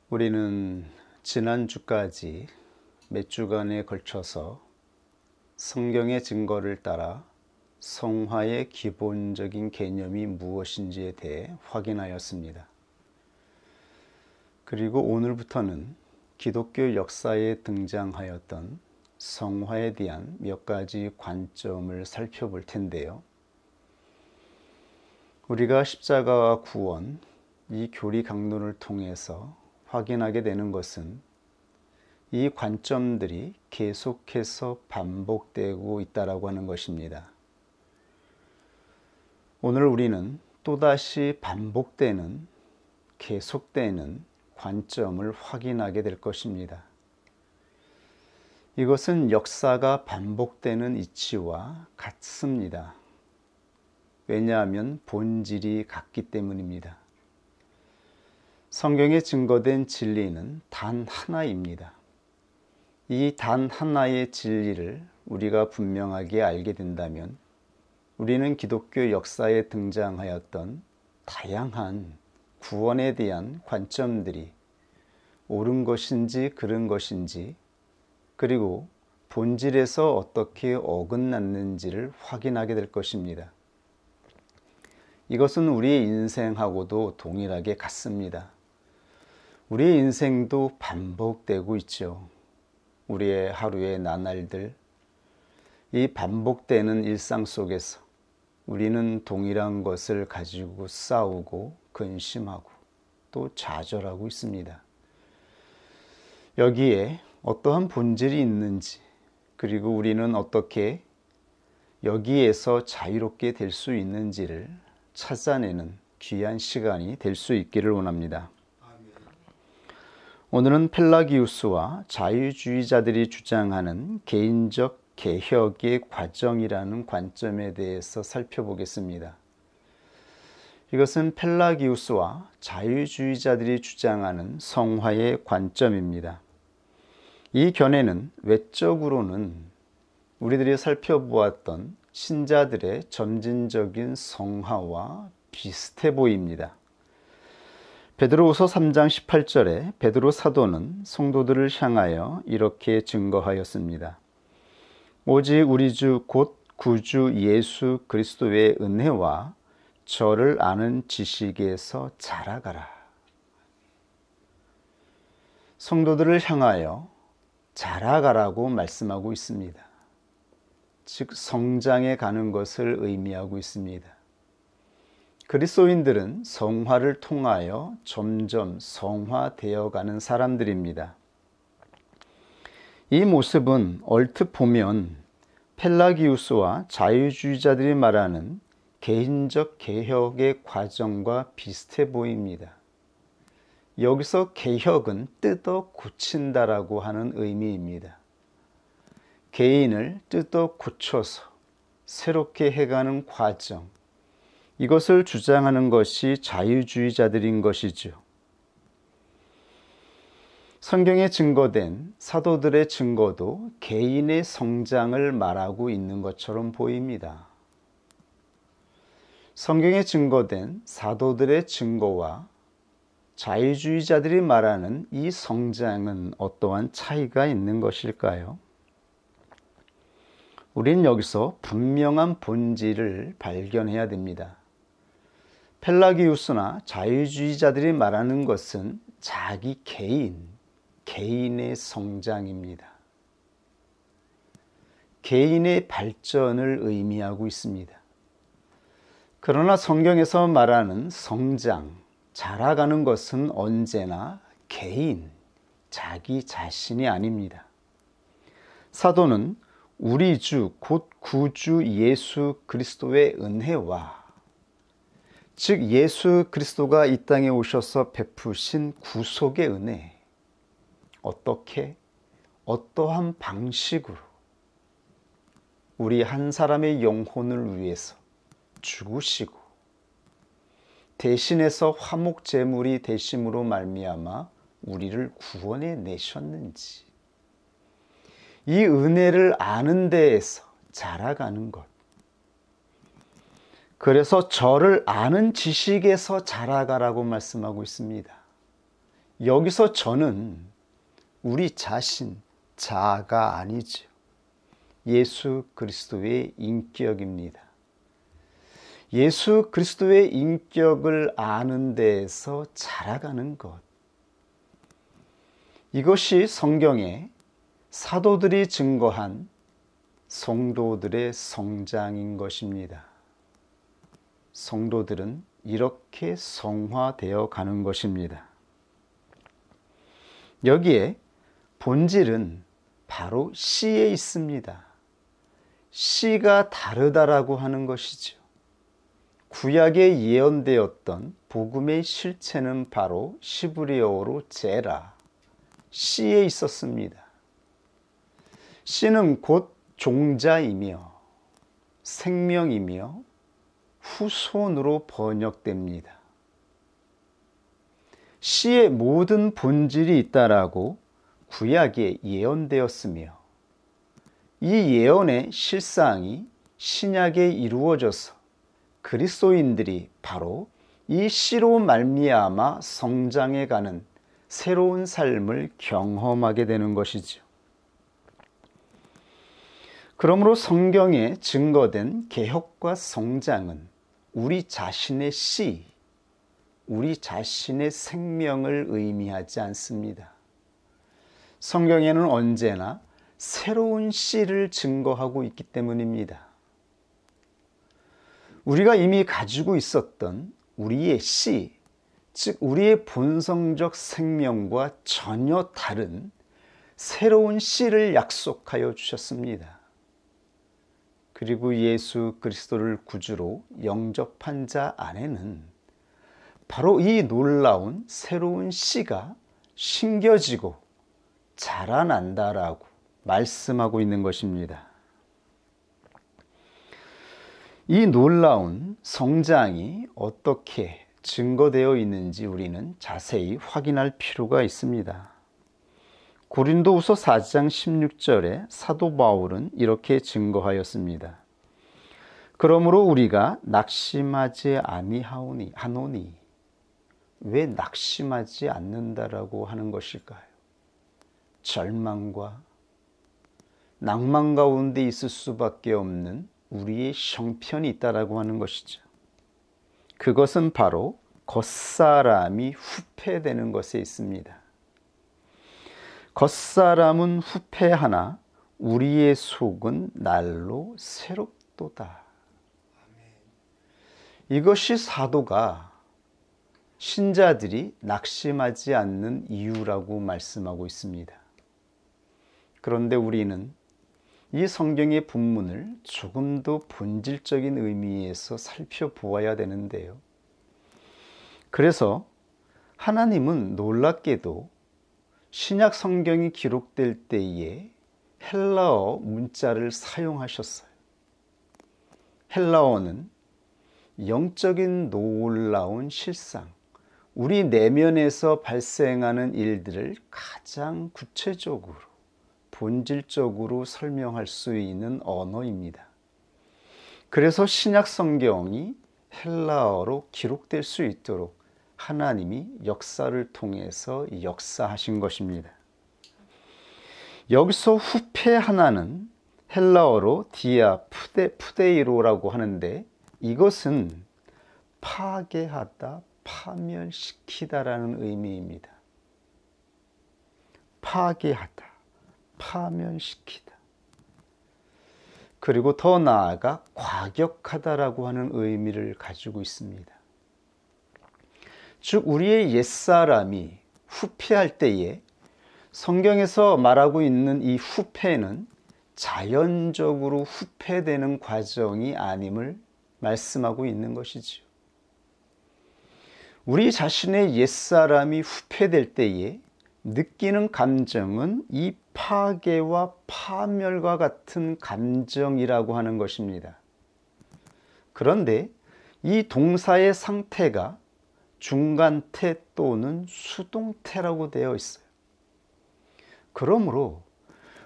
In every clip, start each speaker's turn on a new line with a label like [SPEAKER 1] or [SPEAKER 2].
[SPEAKER 1] 우리는 지난주까지 몇 주간에 걸쳐서 성경의 증거를 따라 성화의 기본적인 개념이 무엇인지에 대해 확인하였습니다. 그리고 오늘부터는 기독교 역사에 등장하였던 성화에 대한 몇 가지 관점을 살펴볼 텐데요. 우리가 십자가와 구원, 이 교리 강론을 통해서 확인하게 되는 것은 이 관점들이 계속해서 반복되고 있다라고 하는 것입니다. 오늘 우리는 또다시 반복되는, 계속되는 관점을 확인하게 될 것입니다. 이것은 역사가 반복되는 이치와 같습니다. 왜냐하면 본질이 같기 때문입니다. 성경에 증거된 진리는 단 하나입니다. 이 단 하나의 진리를 우리가 분명하게 알게 된다면 우리는 기독교 역사에 등장하였던 다양한 구원에 대한 관점들이 옳은 것인지 그른 것인지, 그리고 본질에서 어떻게 어긋났는지를 확인하게 될 것입니다. 이것은 우리의 인생하고도 동일하게 같습니다. 우리의 인생도 반복되고 있죠. 우리의 하루의 나날들, 이 반복되는 일상 속에서 우리는 동일한 것을 가지고 싸우고 근심하고 또 좌절하고 있습니다. 여기에 어떠한 본질이 있는지, 그리고 우리는 어떻게 여기에서 자유롭게 될 수 있는지를 찾아내는 귀한 시간이 될 수 있기를 원합니다. 오늘은 펠라기우스와 자유주의자들이 주장하는 개인적 개혁의 과정이라는 관점에 대해서 살펴보겠습니다. 이것은 펠라기우스와 자유주의자들이 주장하는 성화의 관점입니다. 이 견해는 외적으로는 우리들이 살펴보았던 신자들의 점진적인 성화와 비슷해 보입니다. 베드로후서 3장 18절에 베드로 사도는 성도들을 향하여 이렇게 증거하였습니다. 오직 우리 주 곧 구주 예수 그리스도의 은혜와 저를 아는 지식에서 자라가라. 성도들을 향하여 자라가라고 말씀하고 있습니다. 즉 성장해 가는 것을 의미하고 있습니다. 그리스도인들은 성화를 통하여 점점 성화되어 가는 사람들입니다. 이 모습은 얼핏 보면 펠라기우스와 자유주의자들이 말하는 개인적 개혁의 과정과 비슷해 보입니다. 여기서 개혁은 뜯어 고친다라고 하는 의미입니다. 개인을 뜯어 고쳐서 새롭게 해가는 과정, 이것을 주장하는 것이 자유주의자들인 것이죠. 성경에 증거된 사도들의 증거도 개인의 성장을 말하고 있는 것처럼 보입니다. 성경에 증거된 사도들의 증거와 자유주의자들이 말하는 이 성장은 어떠한 차이가 있는 것일까요? 우리는 여기서 분명한 본질을 발견해야 됩니다. 펠라기우스나 자유주의자들이 말하는 것은 자기 개인의 성장입니다. 개인의 발전을 의미하고 있습니다. 그러나 성경에서 말하는 성장, 자라가는 것은 언제나 개인, 자기 자신이 아닙니다. 사도는 우리 주 곧 구주 예수 그리스도의 은혜와, 즉 예수 그리스도가 이 땅에 오셔서 베푸신 구속의 은혜, 어떻게, 어떠한 방식으로 우리 한 사람의 영혼을 위해서 죽으시고 대신해서 화목제물이 되심으로 말미암아 우리를 구원해 내셨는지, 이 은혜를 아는 데에서 자라가는 것, 그래서 저를 아는 지식에서 자라가라고 말씀하고 있습니다. 여기서 저는 우리 자신, 자아가 아니죠. 예수 그리스도의 인격입니다. 예수 그리스도의 인격을 아는 데에서 자라가는 것. 이것이 성경에 사도들이 증거한 성도들의 성장인 것입니다. 성도들은 이렇게 성화되어 가는 것입니다. 여기에 본질은 바로 씨에 있습니다. 씨가 다르다라고 하는 것이죠. 구약에 예언되었던 복음의 실체는 바로 시브리어어로 제라, 씨에 있었습니다. 씨는 곧 종자이며 생명이며 후손으로 번역됩니다. 씨의 모든 본질이 있다라고 구약에 예언되었으며 이 예언의 실상이 신약에 이루어져서 그리스도인들이 바로 이 씨로 말미암아 성장해가는 새로운 삶을 경험하게 되는 것이죠. 그러므로 성경에 증거된 개혁과 성장은 우리 자신의 씨, 우리 자신의 생명을 의미하지 않습니다. 성경에는 언제나 새로운 씨를 증거하고 있기 때문입니다. 우리가 이미 가지고 있었던 우리의 씨, 즉 우리의 본성적 생명과 전혀 다른 새로운 씨를 약속하여 주셨습니다. 그리고 예수 그리스도를 구주로 영접한 자 안에는 바로 이 놀라운 새로운 씨가 심겨지고 자라난다라고 말씀하고 있는 것입니다. 이 놀라운 성장이 어떻게 증거되어 있는지 우리는 자세히 확인할 필요가 있습니다. 고린도후서 4장 16절에 사도 바울은 이렇게 증거하였습니다. 그러므로 우리가 낙심하지 아니하노니. 왜 낙심하지 않는다라고 하는 것일까요? 절망과 낭만 가운데 있을 수밖에 없는 우리의 형편이 있다라고 하는 것이죠. 그것은 바로 겉사람이 후패되는 것에 있습니다. 겉사람은 후패하나 우리의 속은 날로 새롭도다. 이것이 사도가 신자들이 낙심하지 않는 이유라고 말씀하고 있습니다. 그런데 우리는 이 성경의 본문을 조금 더 본질적인 의미에서 살펴보아야 되는데요. 그래서 하나님은 놀랍게도 신약 성경이 기록될 때에 헬라어 문자를 사용하셨어요. 헬라어는 영적인 놀라운 실상, 우리 내면에서 발생하는 일들을 가장 구체적으로, 본질적으로 설명할 수 있는 언어입니다. 그래서 신약 성경이 헬라어로 기록될 수 있도록 하나님이 역사를 통해서 역사하신 것입니다. 여기서 후패 하나는 헬라어로 디아 푸데이로라고 하는데 이것은 파괴하다, 파멸시키다라는 의미입니다. 파괴하다, 파멸시키다. 그리고 더 나아가 과격하다라고 하는 의미를 가지고 있습니다. 즉 우리의 옛사람이 후패할 때에 성경에서 말하고 있는 이 후패는 자연적으로 후패되는 과정이 아님을 말씀하고 있는 것이지요. 우리 자신의 옛사람이 후패될 때에 느끼는 감정은 이 파괴와 파멸과 같은 감정이라고 하는 것입니다. 그런데 이 동사의 상태가 중간태 또는 수동태라고 되어 있어요. 그러므로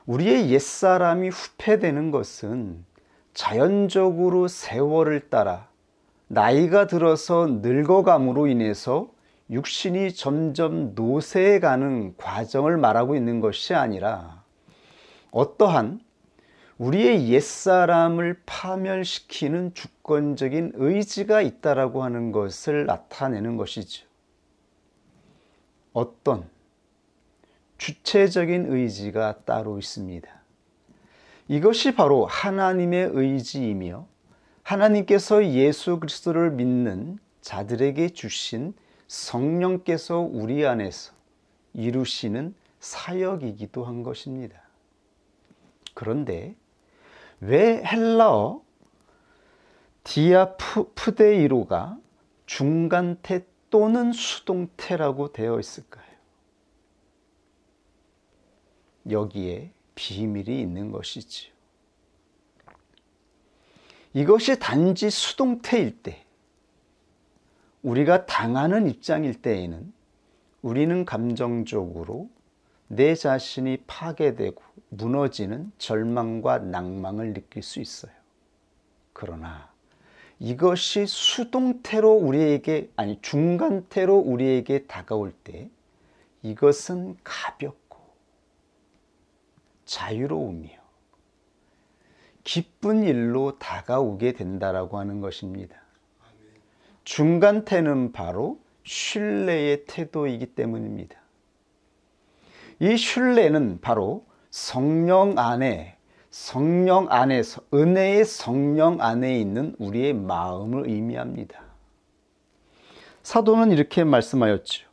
[SPEAKER 1] 우리의 옛사람이 후패되는 것은 자연적으로 세월을 따라 나이가 들어서 늙어감으로 인해서 육신이 점점 노쇠해 가는 과정을 말하고 있는 것이 아니라 어떠한 우리의 옛사람을 파멸시키는 주권적인 의지가 있다라고 하는 것을 나타내는 것이죠. 어떤 주체적인 의지가 따로 있습니다. 이것이 바로 하나님의 의지이며 하나님께서 예수 그리스도를 믿는 자들에게 주신 성령께서 우리 안에서 이루시는 사역이기도 한 것입니다. 그런데 왜 헬라어 디아푸데이로가 중간태 또는 수동태라고 되어 있을까요? 여기에 비밀이 있는 것이지요. 이것이 단지 수동태일 때, 우리가 당하는 입장일 때에는 우리는 감정적으로 내 자신이 파괴되고 무너지는 절망과 낭망을 느낄 수 있어요. 그러나 이것이 수동태로 우리에게, 중간태로 우리에게 다가올 때 이것은 가볍고 자유로우며 기쁜 일로 다가오게 된다라고 하는 것입니다. 중간태는 바로 신뢰의 태도이기 때문입니다. 이 신뢰는 바로 성령 안에서 은혜의 성령 안에 있는 우리의 마음을 의미합니다. 사도는 이렇게 말씀하였죠.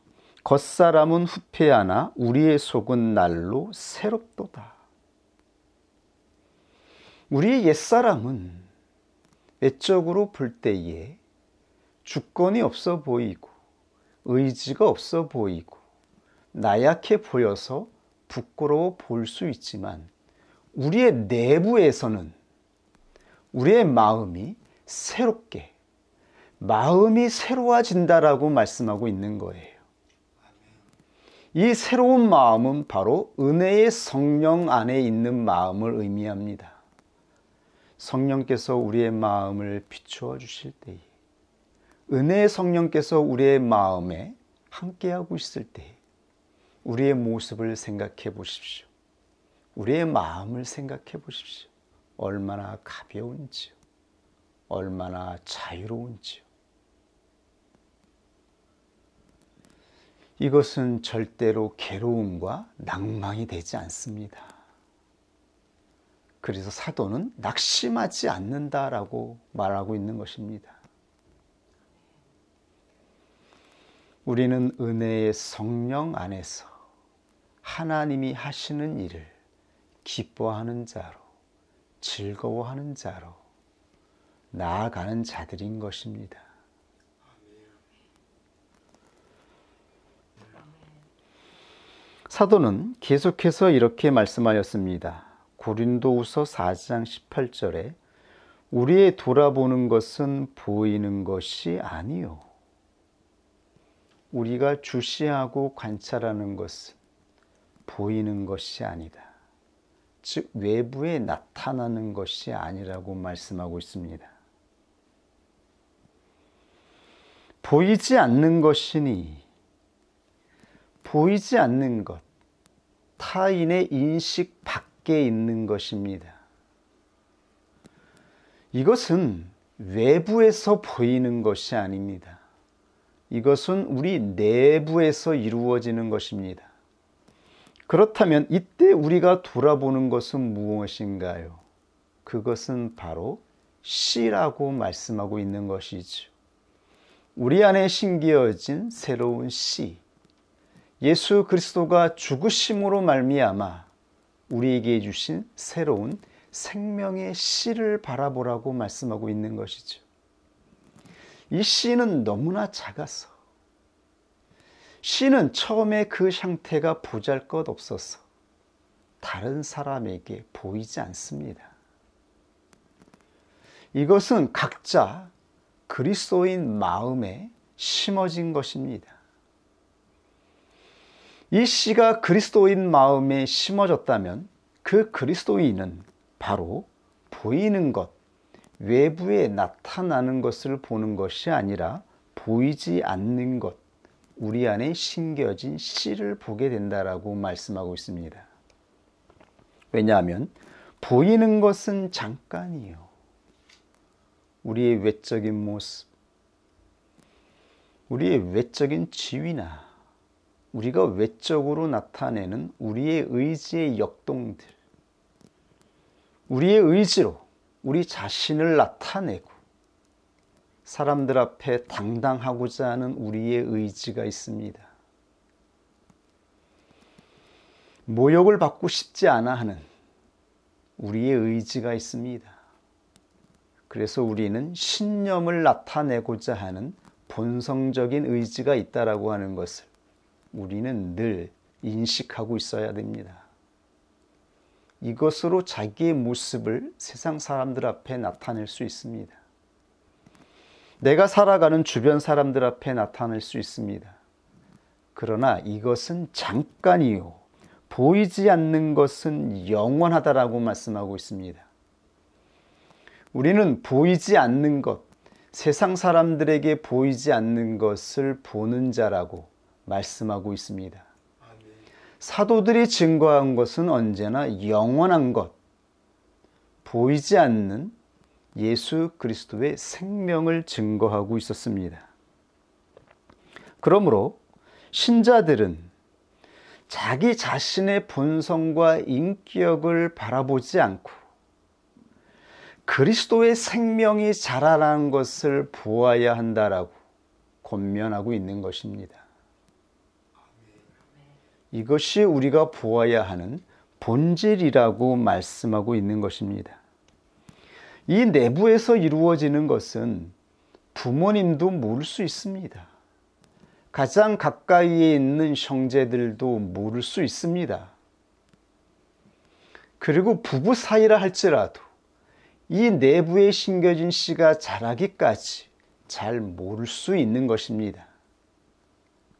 [SPEAKER 1] 겉사람은 후패하나 우리의 속은 날로 새롭도다. 우리의 옛사람은 외적으로 볼 때에 주권이 없어 보이고 의지가 없어 보이고 나약해 보여서 부끄러워 보일 수 있지만 우리의 내부에서는 우리의 마음이 새롭게, 마음이 새로워진다라고 말씀하고 있는 거예요. 이 새로운 마음은 바로 은혜의 성령 안에 있는 마음을 의미합니다. 성령께서 우리의 마음을 비추어 주실 때에, 은혜의 성령께서 우리의 마음에 함께하고 있을 때 우리의 모습을 생각해 보십시오. 우리의 마음을 생각해 보십시오. 얼마나 가벼운지요. 얼마나 자유로운지요. 이것은 절대로 괴로움과 낭망이 되지 않습니다. 그래서 사도는 낙심하지 않는다라고 말하고 있는 것입니다. 우리는 은혜의 성령 안에서 하나님이 하시는 일을 기뻐하는 자로, 즐거워하는 자로 나아가는 자들인 것입니다. 사도는 계속해서 이렇게 말씀하였습니다. 고린도후서 4장 18절에 우리의 돌아보는 것은 보이는 것이 아니요. 우리가 주시하고 관찰하는 것은 보이는 것이 아니다. 즉 외부에 나타나는 것이 아니라고 말씀하고 있습니다. 보이지 않는 것이니 보이지 않는 것, 타인의 인식 밖에 있는 것입니다. 이것은 외부에서 보이는 것이 아닙니다. 이것은 우리 내부에서 이루어지는 것입니다. 그렇다면 이때 우리가 돌아보는 것은 무엇인가요? 그것은 바로 씨라고 말씀하고 있는 것이죠. 우리 안에 심겨진 새로운 씨, 예수 그리스도가 죽으심으로 말미암아 우리에게 주신 새로운 생명의 씨를 바라보라고 말씀하고 있는 것이죠. 이 씨는 너무나 작아서, 씨는 처음에 그 상태가 보잘것없어서 다른 사람에게 보이지 않습니다. 이것은 각자 그리스도인 마음에 심어진 것입니다. 이 씨가 그리스도인 마음에 심어졌다면 그 그리스도인은 바로 보이는 것, 외부에 나타나는 것을 보는 것이 아니라 보이지 않는 것, 우리 안에 심겨진 씨를 보게 된다라고 말씀하고 있습니다. 왜냐하면 보이는 것은 잠깐이요. 우리의 외적인 모습, 우리의 외적인 지위나 우리가 외적으로 나타내는 우리의 의지의 역동들, 우리의 의지로 우리 자신을 나타내고 사람들 앞에 당당하고자 하는 우리의 의지가 있습니다. 모욕을 받고 싶지 않아 하는 우리의 의지가 있습니다. 그래서 우리는 신념을 나타내고자 하는 본성적인 의지가 있다라고 하는 것을 우리는 늘 인식하고 있어야 됩니다. 이것으로 자기의 모습을 세상 사람들 앞에 나타낼 수 있습니다. 내가 살아가는 주변 사람들 앞에 나타낼 수 있습니다. 그러나 이것은 잠깐이요. 보이지 않는 것은 영원하다라고 말씀하고 있습니다. 우리는 보이지 않는 것, 세상 사람들에게 보이지 않는 것을 보는 자라고 말씀하고 있습니다. 사도들이 증거한 것은 언제나 영원한 것, 보이지 않는 예수 그리스도의 생명을 증거하고 있었습니다. 그러므로 신자들은 자기 자신의 본성과 인격을 바라보지 않고 그리스도의 생명이 자라나는 것을 보아야 한다라고 권면하고 있는 것입니다. 이것이 우리가 보아야 하는 본질이라고 말씀하고 있는 것입니다. 이 내부에서 이루어지는 것은 부모님도 모를 수 있습니다. 가장 가까이에 있는 형제들도 모를 수 있습니다. 그리고 부부 사이라 할지라도 이 내부에 심겨진 씨가 자라기까지 잘 모를 수 있는 것입니다.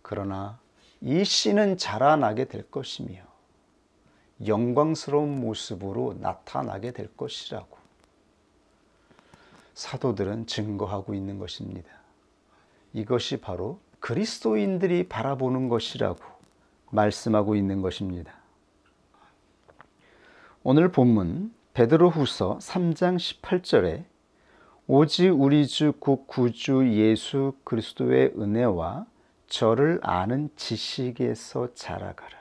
[SPEAKER 1] 그러나 이 씨는 자라나게 될 것이며 영광스러운 모습으로 나타나게 될 것이라고 사도들은 증거하고 있는 것입니다. 이것이 바로 그리스도인들이 바라보는 것이라고 말씀하고 있는 것입니다. 오늘 본문 베드로후서 3장 18절에 오직 우리 주 곧 구주 예수 그리스도의 은혜와 저를 아는 지식에서 자라가라.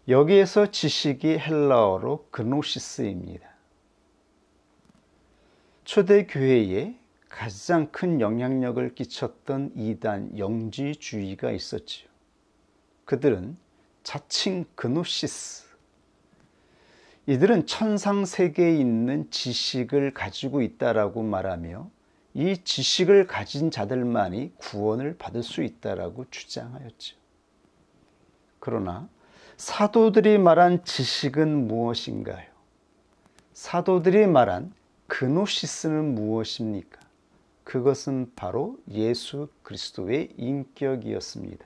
[SPEAKER 1] 여기에서 지식이 헬라어로 그노시스입니다. 초대교회에 가장 큰 영향력을 끼쳤던 이단 영지주의가 있었지요. 그들은 자칭 그노시스, 이들은 천상세계에 있는 지식을 가지고 있다라고 말하며 이 지식을 가진 자들만이 구원을 받을 수 있다라고 주장하였죠. 그러나 사도들이 말한 지식은 무엇인가요? 사도들이 말한 그노시스는 무엇입니까? 그것은 바로 예수 그리스도의 인격이었습니다.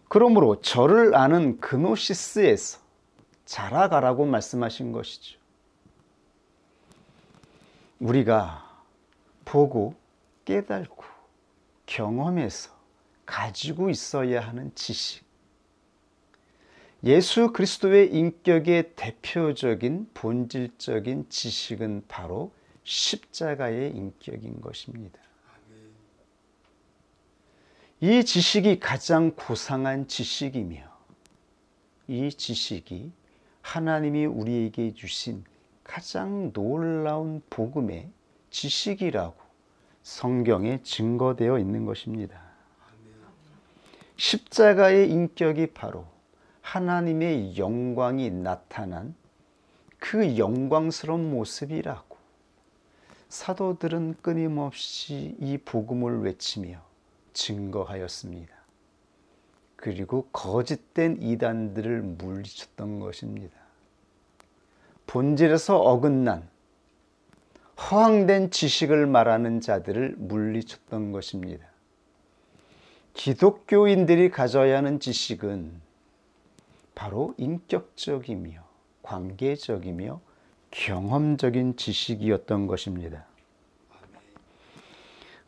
[SPEAKER 1] 그러므로 저를 아는 그노시스에서 자라가라고 말씀하신 것이죠. 우리가 보고 깨달고 경험해서 가지고 있어야 하는 지식, 예수 그리스도의 인격의 대표적인 본질적인 지식은 바로 십자가의 인격인 것입니다. 이 지식이 가장 고상한 지식이며 이 지식이 하나님이 우리에게 주신 가장 놀라운 복음의 지식이라고 성경에 증거되어 있는 것입니다. 십자가의 인격이 바로 하나님의 영광이 나타난 그 영광스러운 모습이라고 사도들은 끊임없이 이 복음을 외치며 증거하였습니다. 그리고 거짓된 이단들을 물리쳤던 것입니다. 본질에서 어긋난 허황된 지식을 말하는 자들을 물리쳤던 것입니다. 기독교인들이 가져야 하는 지식은 바로 인격적이며 관계적이며 경험적인 지식이었던 것입니다.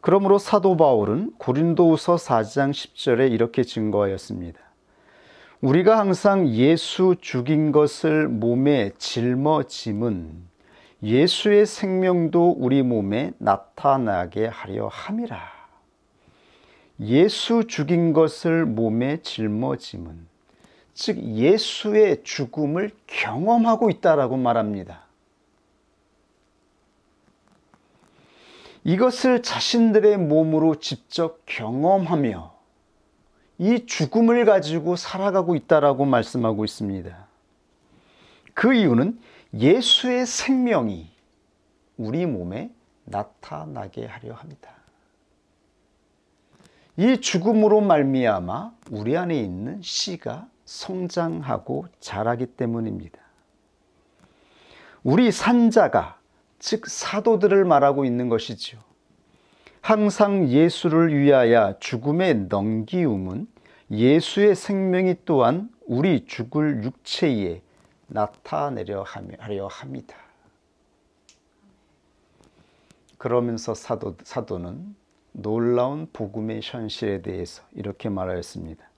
[SPEAKER 1] 그러므로 사도 바울은 고린도후서 4장 10절에 이렇게 증거하였습니다. 우리가 항상 예수 죽인 것을 몸에 짊어짐은 예수의 생명도 우리 몸에 나타나게 하려 함이라. 예수 죽인 것을 몸에 짊어짐은, 즉 예수의 죽음을 경험하고 있다라고 말합니다. 이것을 자신들의 몸으로 직접 경험하며 이 죽음을 가지고 살아가고 있다라고 말씀하고 있습니다. 그 이유는 예수의 생명이 우리 몸에 나타나게 하려 합니다. 이 죽음으로 말미암아 우리 안에 있는 씨가 성장하고 자라기 때문입니다. 우리 산자가, 즉 사도들을 말하고 있는 것이죠. 항상 예수를 위하여 죽음에 넘기움은 예수의 생명이 또한 우리 죽을 육체에 나타내려 하려 합니다. 그러면서 사도는 놀라운 복음의 현실에 대해서 이렇게 말하였습니다.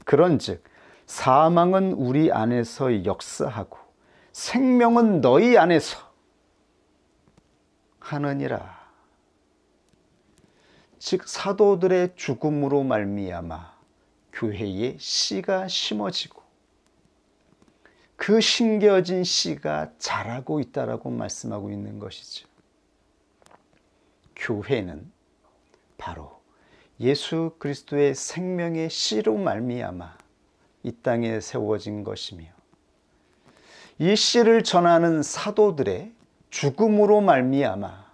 [SPEAKER 1] 그런즉 사망은 우리 안에서 역사하고 생명은 너희 안에서 하느니라. 즉 사도들의 죽음으로 말미암아 교회에 씨가 심어지고 그 심겨진 씨가 자라고 있다라고 말씀하고 있는 것이죠. 교회는 바로 예수 그리스도의 생명의 씨로 말미암아 이 땅에 세워진 것이며, 이 씨를 전하는 사도들의 죽음으로 말미암아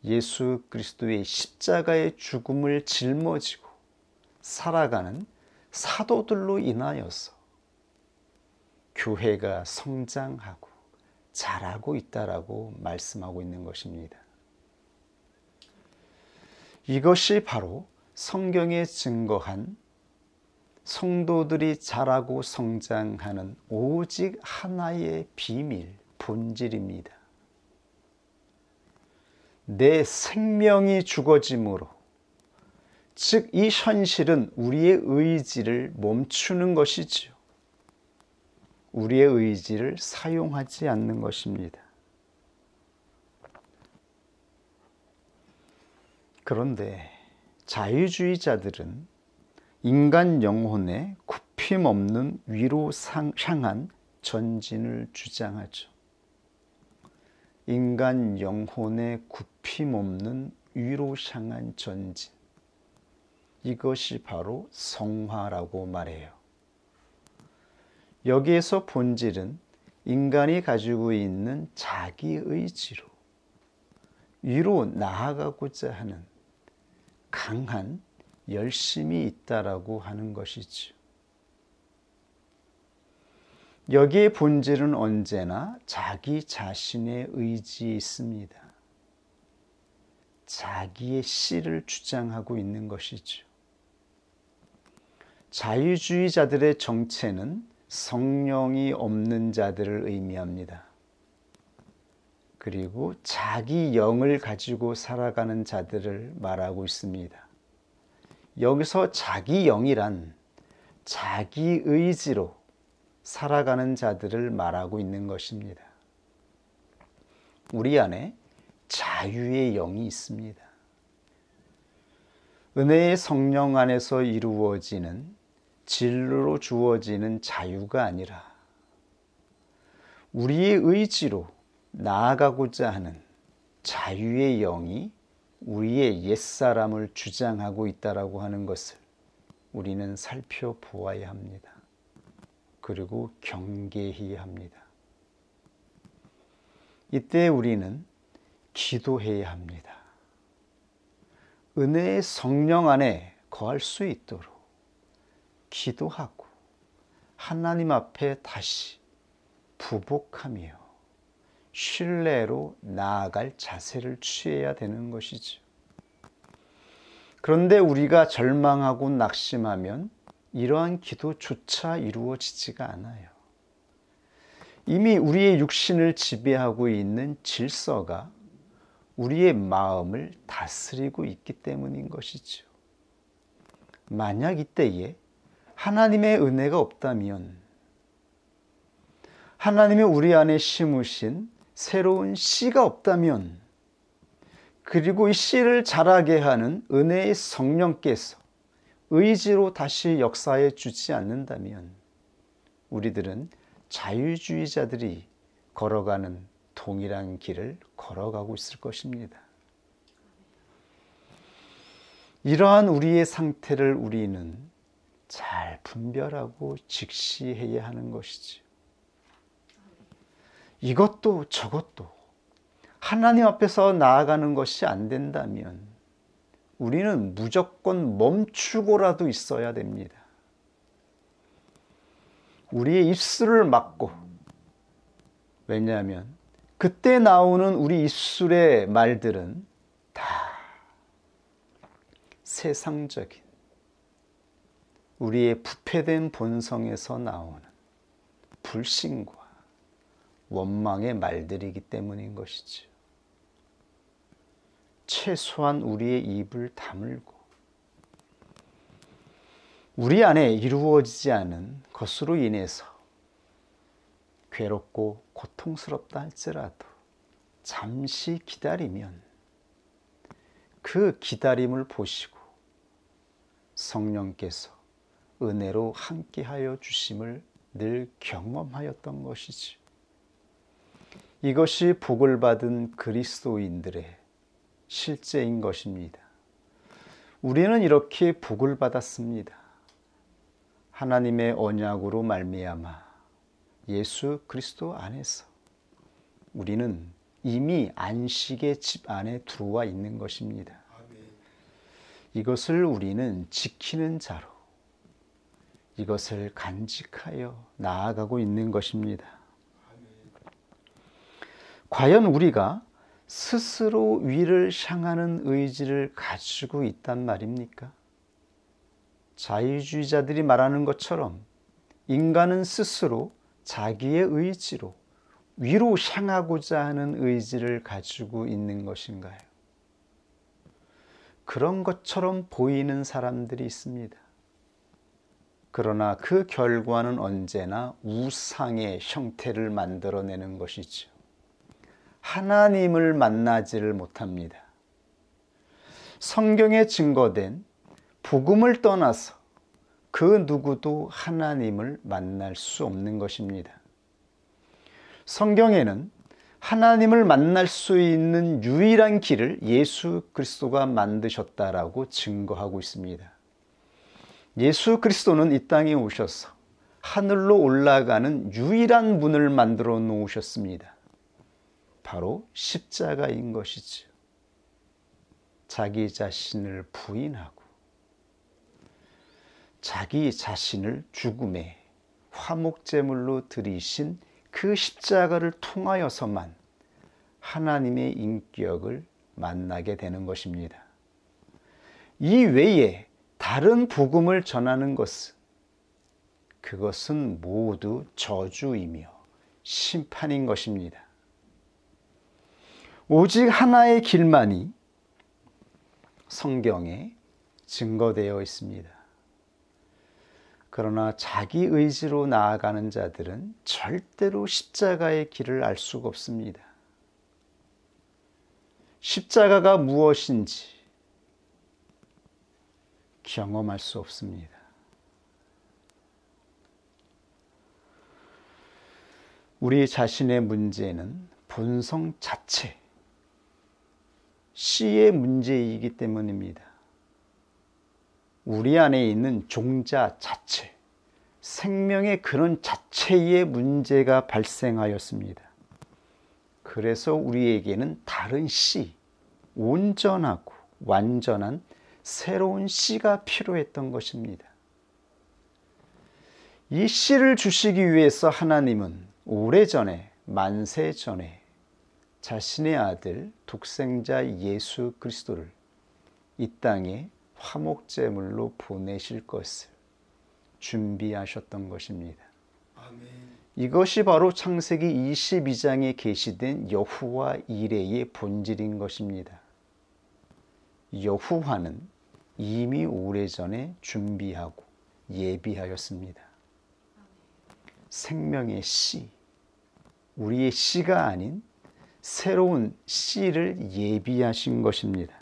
[SPEAKER 1] 예수 그리스도의 십자가의 죽음을 짊어지고 살아가는 사도들로 인하여서 교회가 성장하고 자라고 있다라고 말씀하고 있는 것입니다. 이것이 바로 성경에 증거한 성도들이 자라고 성장하는 오직 하나의 비밀, 본질입니다. 내 생명이 죽어짐으로, 즉 이 현실은 우리의 의지를 멈추는 것이지요. 우리의 의지를 사용하지 않는 것입니다. 그런데 자유주의자들은 인간 영혼의 굽힘 없는 위로 향한 전진을 주장하죠. 인간 영혼의 굽힘 없는 위로 향한 전진. 이것이 바로 성화라고 말해요. 여기에서 본질은 인간이 가지고 있는 자기 의지로 위로 나아가고자 하는 강한 열심이 있다라고 하는 것이죠. 여기에 본질은 언제나 자기 자신의 의지에 있습니다. 자기의 씨를 주장하고 있는 것이죠. 자유주의자들의 정체는 성령이 없는 자들을 의미합니다. 그리고 자기 영을 가지고 살아가는 자들을 말하고 있습니다. 여기서 자기 영이란 자기 의지로 살아가는 자들을 말하고 있는 것입니다. 우리 안에 자유의 영이 있습니다. 은혜의 성령 안에서 이루어지는 진리로 주어지는 자유가 아니라 우리의 의지로 나아가고자 하는 자유의 영이 우리의 옛사람을 주장하고 있다라고 하는 것을 우리는 살펴보아야 합니다. 그리고 경계해야 합니다. 이때 우리는 기도해야 합니다. 은혜의 성령 안에 거할 수 있도록 기도하고 하나님 앞에 다시 부복하며 신뢰로 나아갈 자세를 취해야 되는 것이죠. 그런데 우리가 절망하고 낙심하면 이러한 기도조차 이루어지지가 않아요. 이미 우리의 육신을 지배하고 있는 질서가 우리의 마음을 다스리고 있기 때문인 것이죠. 만약 이때에 하나님의 은혜가 없다면, 하나님이 우리 안에 심으신 새로운 씨가 없다면, 그리고 이 씨를 자라게 하는 은혜의 성령께서 의지로 다시 역사해 주지 않는다면, 우리들은 자유주의자들이 걸어가는 동일한 길을 걸어가고 있을 것입니다. 이러한 우리의 상태를 우리는 잘 분별하고 직시해야 하는 것이지요. 이것도 저것도 하나님 앞에서 나아가는 것이 안 된다면 우리는 무조건 멈추고라도 있어야 됩니다. 우리의 입술을 막고, 왜냐하면 그때 나오는 우리 입술의 말들은 다 세상적인 우리의 부패된 본성에서 나오는 불신과 원망의 말들이기 때문인 것이죠. 최소한 우리의 입을 다물고 우리 안에 이루어지지 않은 것으로 인해서 괴롭고 고통스럽다 할지라도 잠시 기다리면 그 기다림을 보시고 성령께서 은혜로 함께하여 주심을 늘 경험하였던 것이지. 이것이 복을 받은 그리스도인들의 실제인 것입니다. 우리는 이렇게 복을 받았습니다. 하나님의 언약으로 말미암아 예수 그리스도 안에서 우리는 이미 안식의 집 안에 들어와 있는 것입니다. 이것을 우리는 지키는 자로 이것을 간직하여 나아가고 있는 것입니다. 과연 우리가 스스로 위를 향하는 의지를 가지고 있단 말입니까? 자유주의자들이 말하는 것처럼 인간은 스스로 자기의 의지로 위로 향하고자 하는 의지를 가지고 있는 것인가요? 그런 것처럼 보이는 사람들이 있습니다. 그러나 그 결과는 언제나 우상의 형태를 만들어내는 것이죠. 하나님을 만나지를 못합니다. 성경에 증거된 복음을 떠나서 그 누구도 하나님을 만날 수 없는 것입니다. 성경에는 하나님을 만날 수 있는 유일한 길을 예수 그리스도가 만드셨다라고 증거하고 있습니다. 예수 그리스도는 이 땅에 오셔서 하늘로 올라가는 유일한 문을 만들어 놓으셨습니다. 바로 십자가인 것이죠. 자기 자신을 부인하고 자기 자신을 죽음의 화목제물로 드리신 그 십자가를 통하여서만 하나님의 인격을 만나게 되는 것입니다. 이 외에 다른 복음을 전하는 것은 그것은 모두 저주이며 심판인 것입니다. 오직 하나의 길만이 성경에 증거되어 있습니다. 그러나 자기 의지로 나아가는 자들은 절대로 십자가의 길을 알 수가 없습니다. 십자가가 무엇인지 경험할 수 없습니다. 우리 자신의 문제는 본성 자체, 씨의 문제이기 때문입니다. 우리 안에 있는 종자 자체, 생명의 근원 자체의 문제가 발생하였습니다. 그래서 우리에게는 다른 씨, 온전하고 완전한 새로운 씨가 필요했던 것입니다. 이 씨를 주시기 위해서 하나님은 오래전에, 만세 전에 자신의 아들 독생자 예수 그리스도를 이 땅에 화목제물로 보내실 것을 준비하셨던 것입니다.
[SPEAKER 2] 아멘.
[SPEAKER 1] 이것이 바로 창세기 22장에 계시된 여호와 이레의 본질인 것입니다. 여호와는 이미 오래전에 준비하고 예비하였습니다. 생명의 씨, 우리의 씨가 아닌 새로운 씨를 예비하신 것입니다.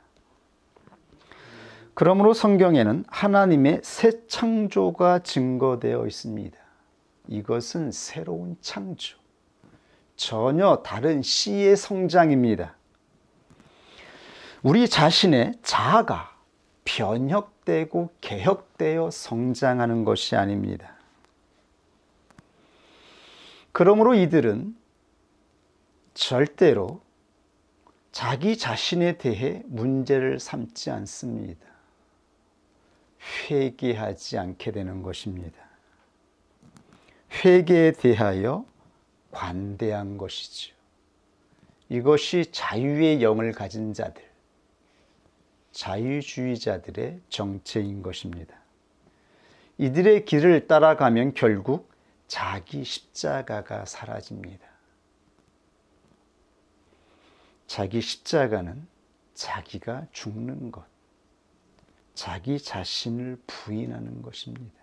[SPEAKER 1] 그러므로 성경에는 하나님의 새 창조가 증거되어 있습니다. 이것은 새로운 창조, 전혀 다른 씨의 성장입니다. 우리 자신의 자아가 변혁되고 개혁되어 성장하는 것이 아닙니다. 그러므로 이들은 절대로 자기 자신에 대해 문제를 삼지 않습니다. 회개하지 않게 되는 것입니다. 회개에 대하여 관대한 것이죠. 이것이 자유의 영을 가진 자들, 자유주의자들의 정체인 것입니다. 이들의 길을 따라가면 결국 자기 십자가가 사라집니다. 자기 십자가는 자기가 죽는 것, 자기 자신을 부인하는 것입니다.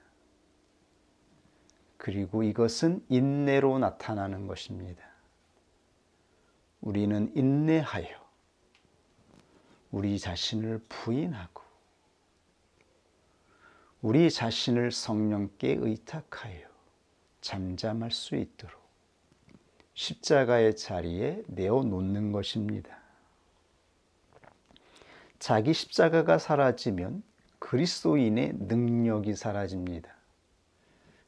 [SPEAKER 1] 그리고 이것은 인내로 나타나는 것입니다. 우리는 인내하여 우리 자신을 부인하고 우리 자신을 성령께 의탁하여 잠잠할 수 있도록 십자가의 자리에 내어놓는 것입니다. 자기 십자가가 사라지면 그리스도인의 능력이 사라집니다.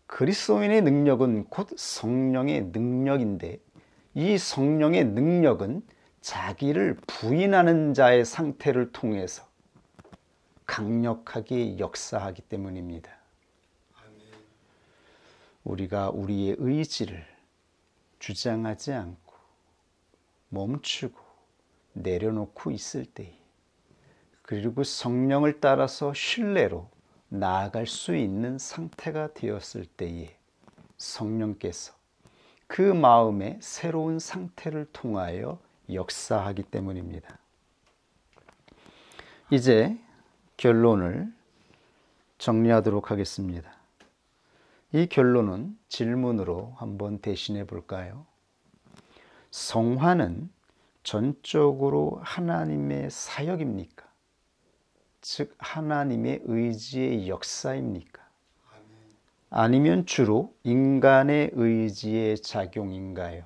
[SPEAKER 1] 그리스도인의 능력은 곧 성령의 능력인데 이 성령의 능력은 자기를 부인하는 자의 상태를 통해서 강력하게 역사하기 때문입니다. 우리가 우리의 의지를 주장하지 않고 멈추고 내려놓고 있을 때에, 그리고 성령을 따라서 신뢰로 나아갈 수 있는 상태가 되었을 때에 성령께서 그 마음의 새로운 상태를 통하여 역사하기 때문입니다. 이제 결론을 정리하도록 하겠습니다. 이 결론은 질문으로 한번 대신해 볼까요? 성화는 전적으로 하나님의 사역입니까? 즉 하나님의 의지의 역사입니까? 아니면 주로 인간의 의지의 작용인가요?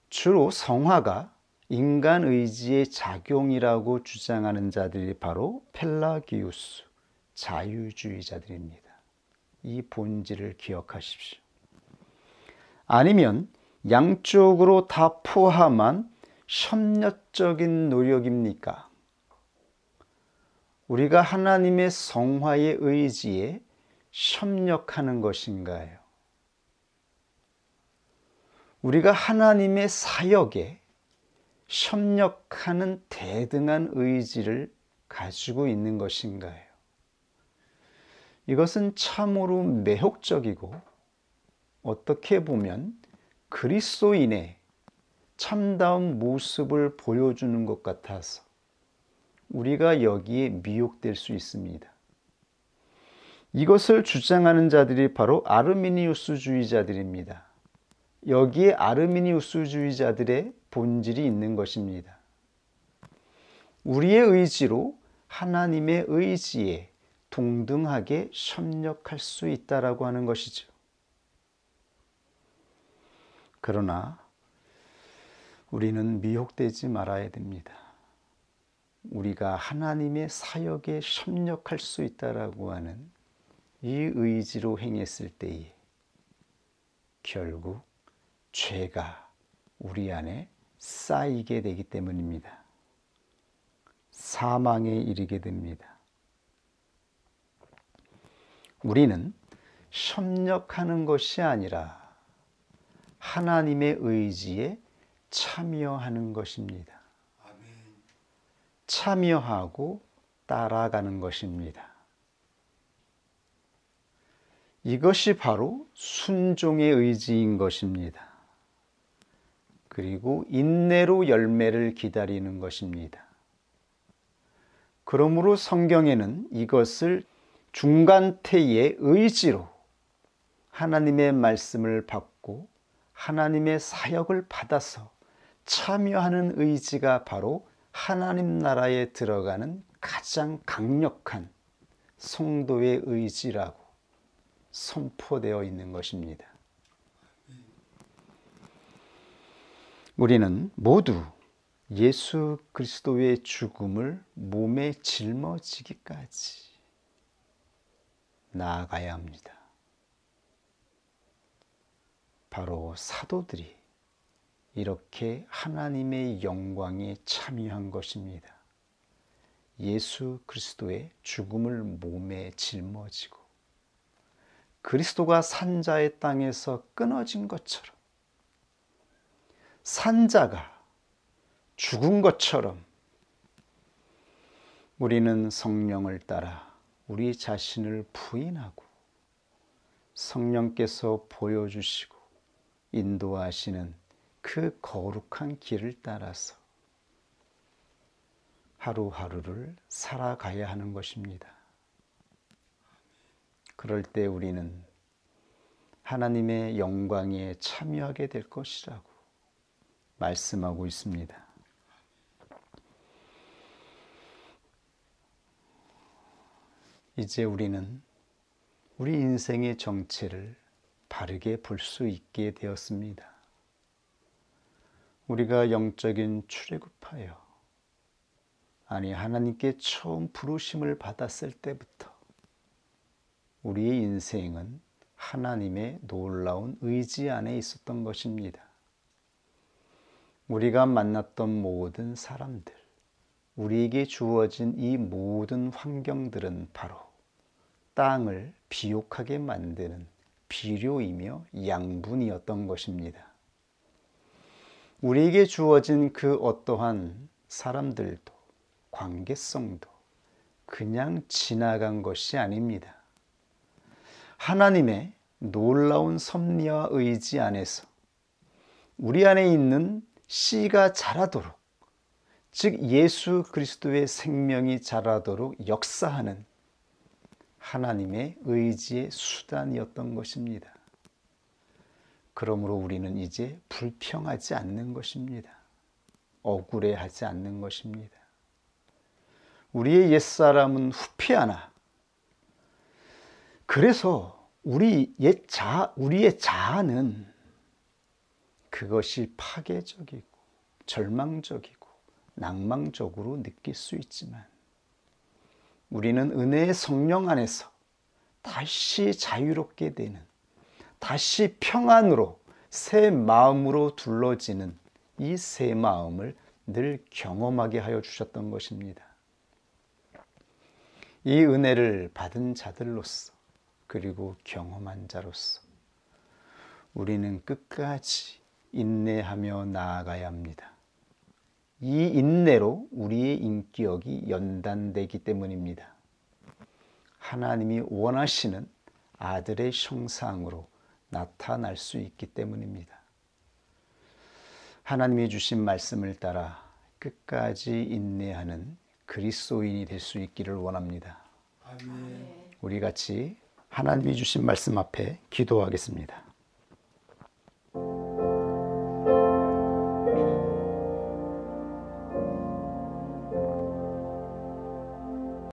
[SPEAKER 1] 주로 성화가 인간 의지의 작용이라고 주장하는 자들이 바로 펠라기우스, 자유주의자들입니다. 이 본질을 기억하십시오. 아니면 양쪽으로 다 포함한 협력적인 노력입니까? 우리가 하나님의 성화의 의지에 협력하는 것인가요? 우리가 하나님의 사역에 협력하는 대등한 의지를 가지고 있는 것인가요? 이것은 참으로 매혹적이고 어떻게 보면 그리스도인의 참다운 모습을 보여주는 것 같아서 우리가 여기에 미혹될 수 있습니다. 이것을 주장하는 자들이 바로 아르미니우스주의자들입니다. 여기에 아르미니우스주의자들의 본질이 있는 것입니다. 우리의 의지로 하나님의 의지에 동등하게 협력할 수 있다라고 하는 것이죠. 그러나 우리는 미혹되지 말아야 됩니다. 우리가 하나님의 사역에 협력할 수 있다라고 하는 이 의지로 행했을 때에 결국 죄가 우리 안에 쌓이게 되기 때문입니다. 사망에 이르게 됩니다. 우리는 협력하는 것이 아니라 하나님의 의지에 참여하는 것입니다. 참여하고 따라가는 것입니다. 이것이 바로 순종의 의지인 것입니다. 그리고 인내로 열매를 기다리는 것입니다. 그러므로 성경에는 이것을 중간태의 의지로 하나님의 말씀을 받고 하나님의 사역을 받아서 참여하는 의지가 바로 하나님 나라에 들어가는 가장 강력한 성도의 의지라고 선포되어 있는 것입니다. 우리는 모두 예수 그리스도의 죽음을 몸에 짊어지기까지 나아가야 합니다. 바로 사도들이 이렇게 하나님의 영광에 참여한 것입니다. 예수 그리스도의 죽음을 몸에 짊어지고 그리스도가 산자의 땅에서 끊어진 것처럼 산자가 죽은 것처럼 우리는 성령을 따라 우리 자신을 부인하고 성령께서 보여주시고 인도하시는 그 거룩한 길을 따라서 하루하루를 살아가야 하는 것입니다. 그럴 때 우리는 하나님의 영광에 참여하게 될 것이라고 말씀하고 있습니다. 이제 우리는 우리 인생의 정체를 바르게 볼 수 있게 되었습니다. 우리가 영적인 출애굽하여 하나님께 처음 부르심을 받았을 때부터 우리의 인생은 하나님의 놀라운 의지 안에 있었던 것입니다. 우리가 만났던 모든 사람들, 우리에게 주어진 이 모든 환경들은 바로 땅을 비옥하게 만드는 비료이며 양분이었던 것입니다. 우리에게 주어진 그 어떠한 사람들도 관계성도 그냥 지나간 것이 아닙니다. 하나님의 놀라운 섭리와 의지 안에서 우리 안에 있는 씨가 자라도록, 즉 예수 그리스도의 생명이 자라도록 역사하는 하나님의 의지의 수단이었던 것입니다. 그러므로 우리는 이제 불평하지 않는 것입니다. 억울해하지 않는 것입니다. 우리의 옛사람은 후피하나 그래서 우리의 자아는 그것이 파괴적이고 절망적이고 낭망적으로 느낄 수 있지만 우리는 은혜의 성령 안에서 다시 자유롭게 되는, 다시 평안으로 새 마음으로 둘러지는 이 새 마음을 늘 경험하게 하여 주셨던 것입니다. 이 은혜를 받은 자들로서 그리고 경험한 자로서 우리는 끝까지 인내하며 나아가야 합니다. 이 인내로 우리의 인격이 연단되기 때문입니다. 하나님이 원하시는 아들의 형상으로 나타날 수 있기 때문입니다. 하나님이 주신 말씀을 따라 끝까지 인내하는 그리스도인이 될 수 있기를 원합니다. 아멘. 우리 같이 하나님이 주신 말씀 앞에 기도하겠습니다.